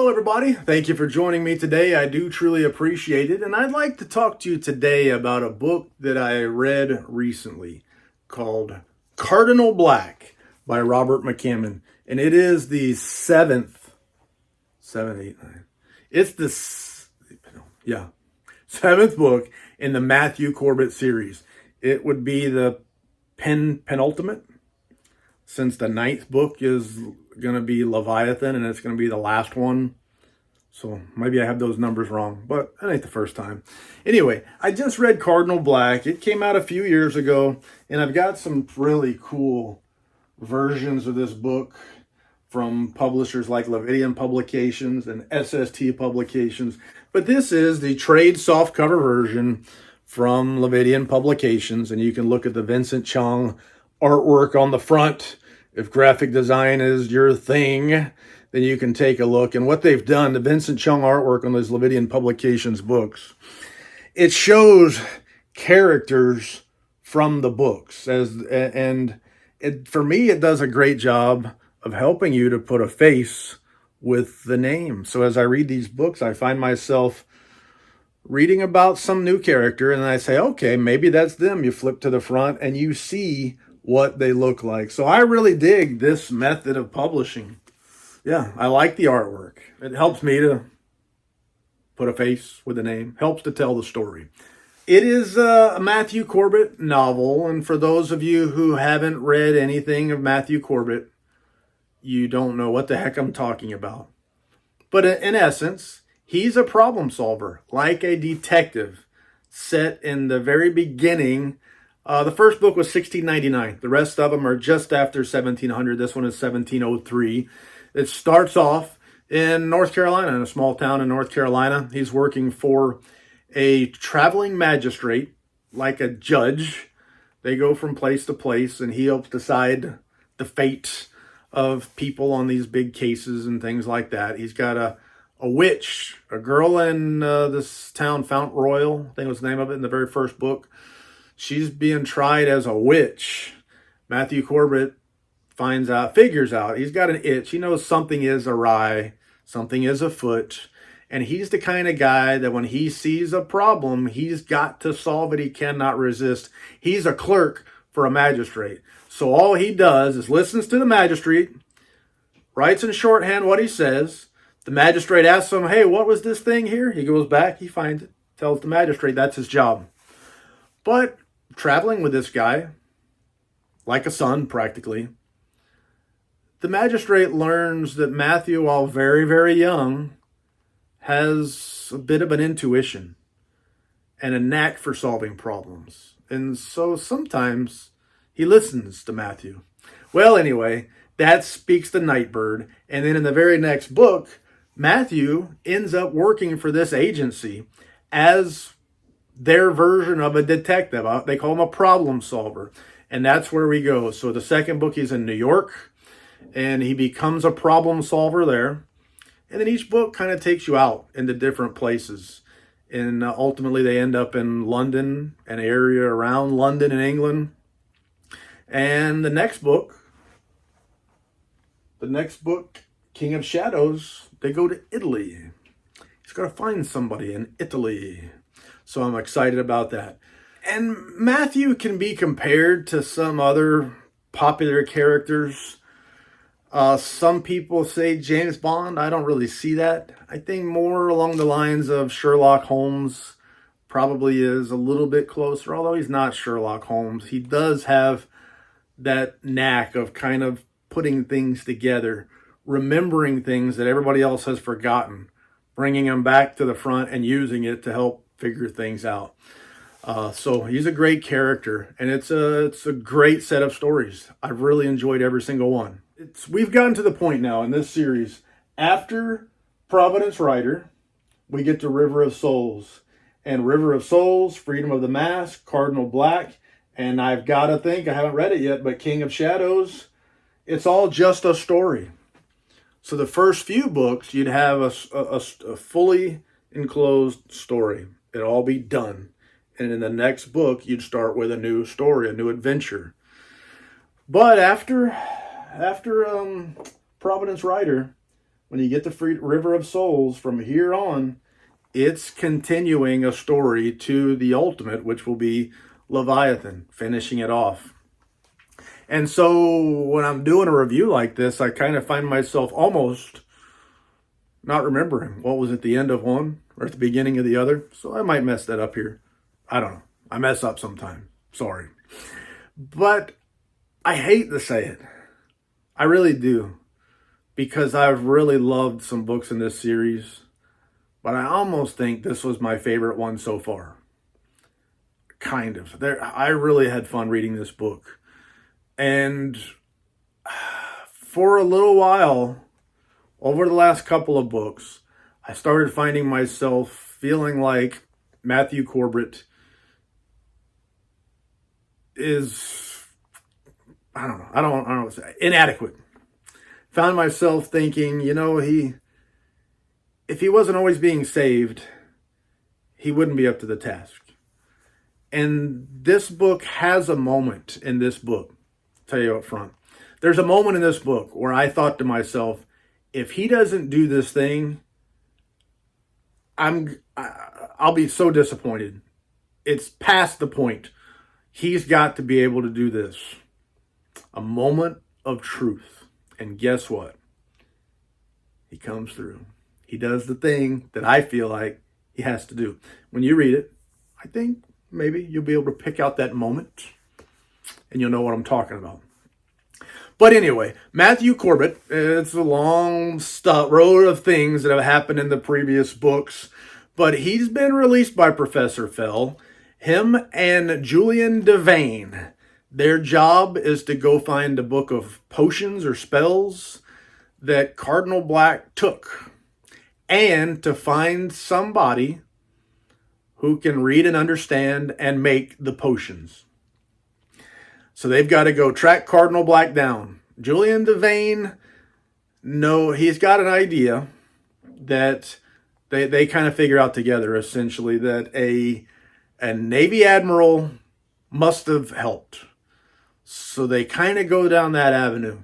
Hello, everybody. Thank you for joining me today. I do truly appreciate it. And I'd like to talk to you today about a book that I read recently called Cardinal Black by Robert McCammon. And it is the seventh book in the Matthew Corbett series. It would be the penultimate, since the ninth book is going to be Leviathan and it's going to be the last one. So maybe I have those numbers wrong, but that ain't the first time. Anyway, I just read Cardinal Black. It came out a few years ago, and I've got some really cool versions of this book from publishers like Lividian Publications and SST Publications. But this is the trade softcover version from Lividian Publications, and you can look at the Vincent Chong artwork on the front. If graphic design is your thing, then you can take a look. And what they've done, the Vincent Chong artwork on those Lividian Publications books, it shows characters from the books. For me, it does a great job of helping you to put a face with the name. So as I read these books, I find myself reading about some new character, and I say, okay, maybe that's them. You flip to the front and you see what they look like. So I really dig this method of publishing. Yeah, I like the artwork. It helps me to put a face with a name, helps to tell the story. It is a Matthew Corbett novel, and for those of you who haven't read anything of Matthew Corbett, you don't know what the heck I'm talking about. But in essence, he's a problem solver, like a detective, set in the very beginning. The first book was 1699. The rest of them are just after 1700. This one is 1703. It starts off in North Carolina, in a small town in North Carolina. He's working for a traveling magistrate, like a judge. They go from place to place, and he helps decide the fate of people on these big cases and things like that. He's got a witch, a girl in this town, Fount Royal, I think was the name of it in the very first book. She's being tried as a witch. Matthew Corbett figures out, he's got an itch. He knows something is awry, something is afoot. And he's the kind of guy that when he sees a problem, he's got to solve it. He cannot resist. He's a clerk for a magistrate. So all he does is listens to the magistrate, writes in shorthand what he says. The magistrate asks him, hey, what was this thing here? He goes back, he finds it, tells the magistrate that's his job. But traveling with this guy, like a son practically, the magistrate learns that Matthew, while very, very young, has a bit of an intuition and a knack for solving problems. And so sometimes he listens to Matthew. Well, anyway, that speaks to Nightbird. And then in the very next book, Matthew ends up working for this agency as their version of a detective. They call him a problem solver. And that's where we go. So the second book, he's in New York, and he becomes a problem solver there. And then each book kind of takes you out into different places. And ultimately they end up in London, an area around London in England. And the next book, King of Shadows, they go to Italy. He's got to find somebody in Italy. So I'm excited about that. And Matthew can be compared to some other popular characters. Some people say James Bond. I don't really see that. I think more along the lines of Sherlock Holmes probably is a little bit closer, although he's not Sherlock Holmes. He does have that knack of kind of putting things together, remembering things that everybody else has forgotten, bringing them back to the front and using it to help figure things out. So he's a great character, and it's a great set of stories. I've really enjoyed every single one. We've gotten to the point now in this series, after Providence Rider, we get to River of Souls. And River of Souls, Freedom of the Mask, Cardinal Black, and I've got to think, I haven't read it yet, but King of Shadows, it's all just a story. So the first few books, you'd have a fully enclosed story. It'd all be done. And in the next book, you'd start with a new story, a new adventure. But after Providence Rider, when you get to River of Souls, from here on, it's continuing a story to the ultimate, which will be Leviathan, finishing it off. And so when I'm doing a review like this, I kind of find myself almost not remembering what was at the end of one or at the beginning of the other. So I might mess that up here. I don't know. I mess up sometimes. Sorry. But I hate to say it. I really do. Because I've really loved some books in this series. But I almost think this was my favorite one so far. Kind of. I really had fun reading this book. And for a little while, over the last couple of books, I started finding myself feeling like Matthew Corbett is, I don't know what to say, inadequate. Found myself thinking, if he wasn't always being saved, he wouldn't be up to the task. And this book has a moment in this book, I'll tell you up front. There's a moment in this book where I thought to myself, if he doesn't do this thing, I'll be so disappointed. It's past the point. He's got to be able to do this. A moment of truth. And guess what? He comes through. He does the thing that I feel like he has to do. When you read it, I think maybe you'll be able to pick out that moment and you'll know what I'm talking about. But anyway, Matthew Corbett, it's a long road of things that have happened in the previous books, but he's been released by Professor Fell. Him and Julian Devane, their job is to go find a book of potions or spells that Cardinal Black took, and to find somebody who can read and understand and make the potions. So they've got to go track Cardinal Black down. Julian Devane, he's got an idea that they kind of figure out together, essentially, that a Navy admiral must have helped. So they kind of go down that avenue.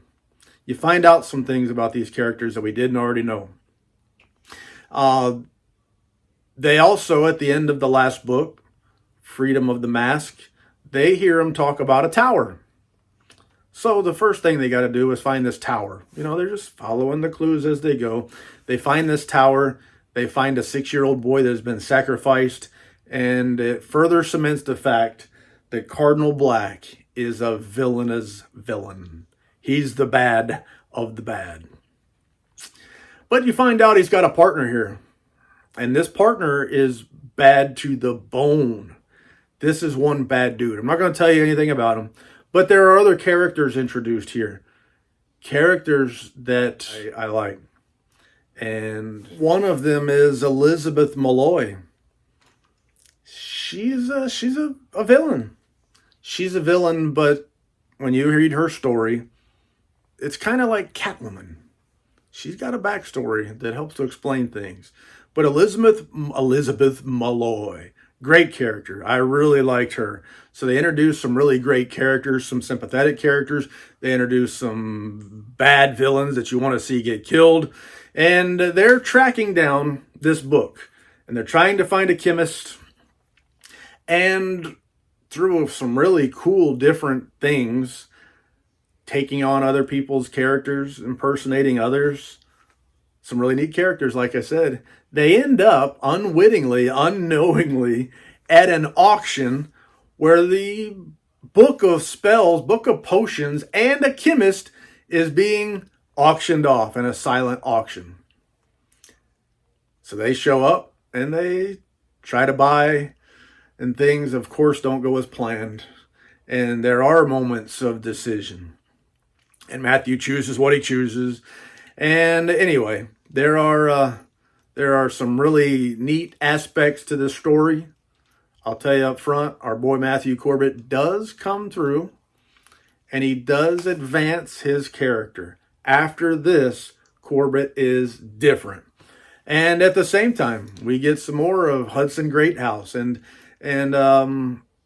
You find out some things about these characters that we didn't already know. They also, at the end of the last book, Freedom of the Mask, they hear him talk about a tower. So the first thing they got to do is find this tower. They're just following the clues as they go. They find this tower. They find a 6-year-old boy that has been sacrificed. And it further cements the fact that Cardinal Black is a villainous villain. He's the bad of the bad. But you find out he's got a partner here. And this partner is bad to the bone. This is one bad dude. I'm not going to tell you anything about him. But there are other characters introduced here. Characters that I like. And one of them is Elizabeth Malloy. She's a villain. She's a villain, but when you read her story, it's kind of like Catwoman. She's got a backstory that helps to explain things. But Elizabeth Malloy, great character. I really liked her. So they introduced some really great characters, some sympathetic characters. They introduced some bad villains that you want to see get killed. And they're tracking down this book. And they're trying to find a chemist. And through some really cool different things, taking on other people's characters, impersonating others, some really neat characters, like I said, they end up unwittingly, unknowingly at an auction where the book of spells, book of potions, and a chemist is being auctioned off in a silent auction. So they show up and they try to buy, and things, of course, don't go as planned. And there are moments of decision. And Matthew chooses what he chooses. And anyway, there are some really neat aspects to this story. I'll tell you up front, our boy Matthew Corbett does come through, and he does advance his character. After this, Corbett is different. And at the same time, we get some more of Hudson Greathouse and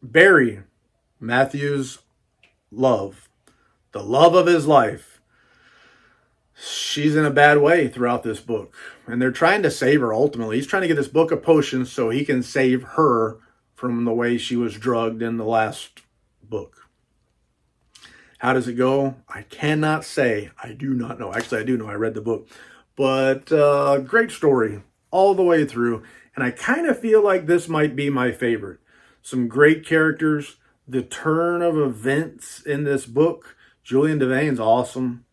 Barry, Matthew's love, the love of his life, she's in a bad way throughout this book. And they're trying to save her ultimately. He's trying to get this book of potions so he can save her from the way she was drugged in the last book. How does it go? I cannot say. I do not know. Actually, I do know. I read the book. But great story all the way through. And I kind of feel like this might be my favorite. Some great characters. The turn of events in this book. Julian Devein's awesome.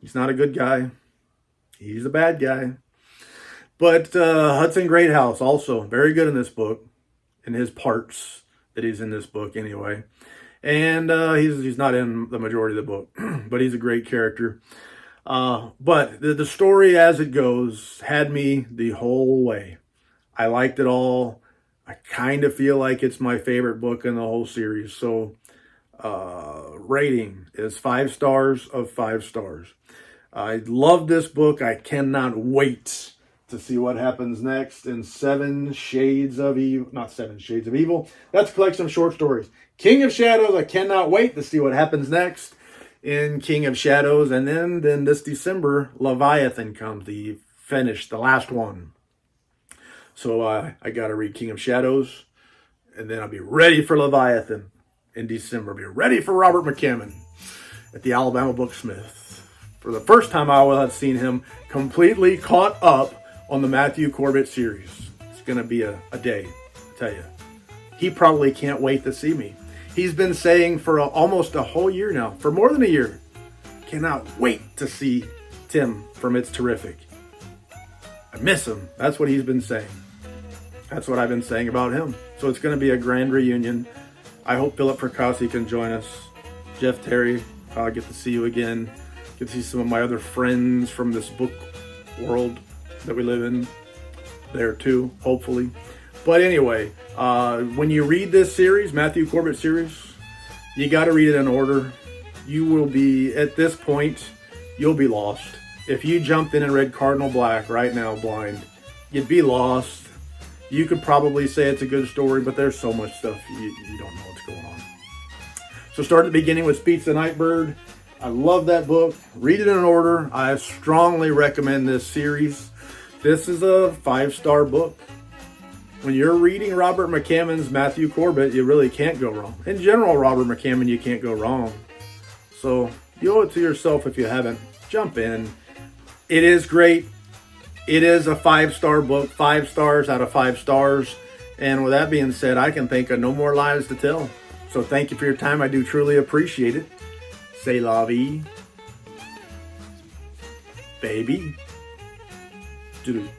He's not a good guy. He's a bad guy. But Hudson Greathouse also very good in this book. In his parts that he's in this book anyway. And he's not in the majority of the book. But he's a great character. But the story as it goes had me the whole way. I liked it all. I kind of feel like it's my favorite book in the whole series. So rating is 5 stars of 5 stars. I love this book. I cannot wait to see what happens next in 7 Shades of Evil. Not 7 Shades of Evil. That's a collection of short stories. King of Shadows. I cannot wait to see what happens next in King of Shadows. And then this December, Leviathan comes. The last one. So I got to read King of Shadows. And then I'll be ready for Leviathan in December. Be ready for Robert McCammon at the Alabama Booksmith. For the first time, I will have seen him completely caught up on the Matthew Corbett series. It's going to be a day, I tell you. He probably can't wait to see me. He's been saying for almost a whole year now, for more than a year, cannot wait to see Tim from It's Terrific. I miss him. That's what he's been saying. That's what I've been saying about him. So it's going to be a grand reunion. I hope Philip Fracassi can join us. Jeff Terry, I'll get to see you again. Get to see some of my other friends from this book world that we live in there too, hopefully. But anyway, when you read this series, Matthew Corbett series, you got to read it in order. You will be, at this point, you'll be lost. If you jumped in and read Cardinal Black right now blind, you'd be lost. You could probably say it's a good story, but there's so much stuff you don't know what's going on. So start at the beginning with Speech the Nightbird. I love that book. Read it in order. I strongly recommend this series. This is a 5-star book. When you're reading Robert McCammon's Matthew Corbett, you really can't go wrong. In general, Robert McCammon, you can't go wrong. So you owe it to yourself if you haven't. Jump in. It is great. It is a 5-star book. 5 stars out of 5 stars. And with that being said, I can think of no more lies to tell. So thank you for your time. I do truly appreciate it. C'est la vie, baby. Doo-doo.